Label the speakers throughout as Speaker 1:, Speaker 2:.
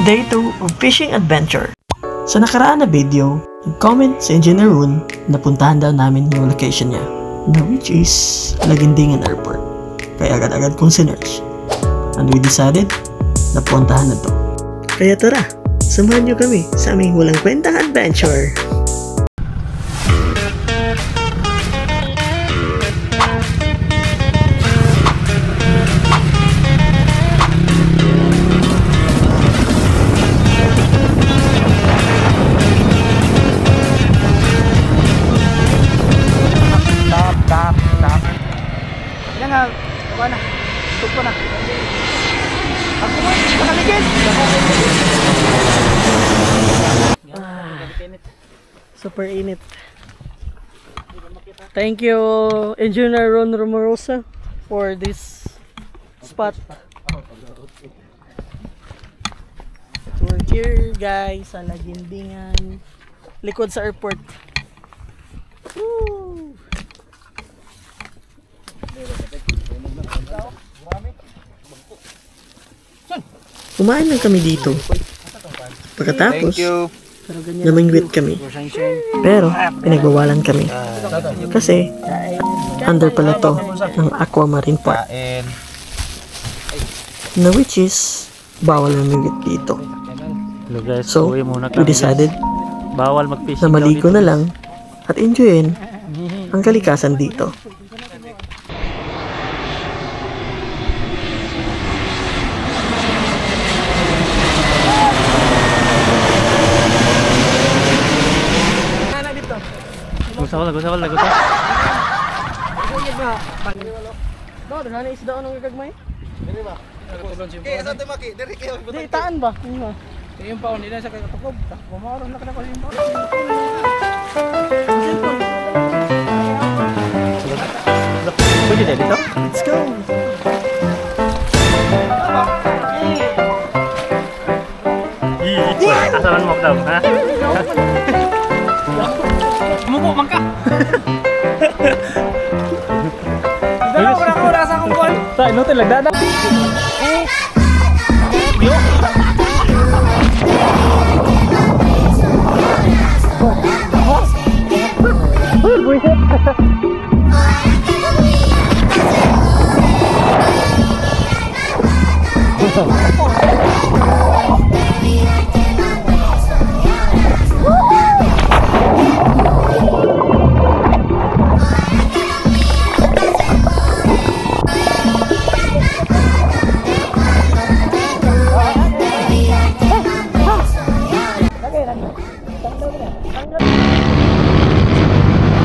Speaker 1: Day 2 of Fishing Adventure. Sa nakaraan na video, nag-comment si Engineer Ron na puntahan daw namin yung location niya, na which is Lagindingan Airport. Kaya agad-agad kong sinearch. And we decided na puntahan na to. Kaya tara, samahan nyo kami sa aming walang kwentang adventure. Super init. Thank you, Engineer Ron Romorosa, for this spot. We're here, guys, sa Lagindingan, likod sa airport. Woo! Kumain lang kami dito. Pagkatapos, namingwit kami. Pero, pinagbawalan kami. Kasi, under pala to ng Aquamarine Park. Na which is, bawal namingwit dito. So, we decided na maligo na lang at enjoyin ang kalikasan dito.
Speaker 2: Gusawal.
Speaker 1: No, daghan na isda anong gagmay?
Speaker 3: Dili ba? Okay, asa to maki? Diri kayo.
Speaker 1: Di taan ba? Inyo.
Speaker 3: Yung paon nila sa katukob. Bumaron na kada ko yung paon.
Speaker 2: Pwede tayo dito?
Speaker 1: Let's go.
Speaker 2: Asaman mo daw, ha?
Speaker 3: Mubo man ka. Dala ko na sa akong kon.
Speaker 2: Sa ino lang dada.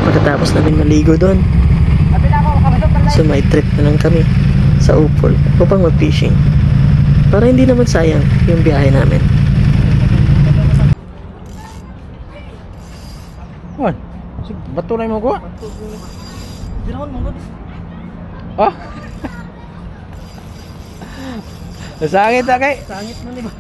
Speaker 1: Pagkatapos namin maligo doon, so may trip na lang kami sa Upol upang mag-fishing para hindi naman sayang yung biyahe namin.
Speaker 3: Wan, bato na mo ko.
Speaker 1: Dinahon mo gud.
Speaker 3: Ah. Sangit ta kay.
Speaker 1: Sangit man ba?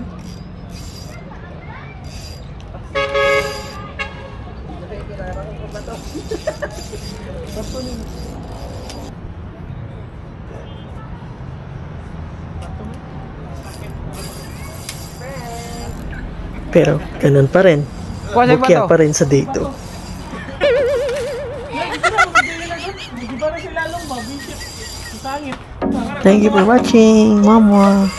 Speaker 1: Pero ganun pa rin, bukya pa rin sa dito. Thank you for watching, Mama.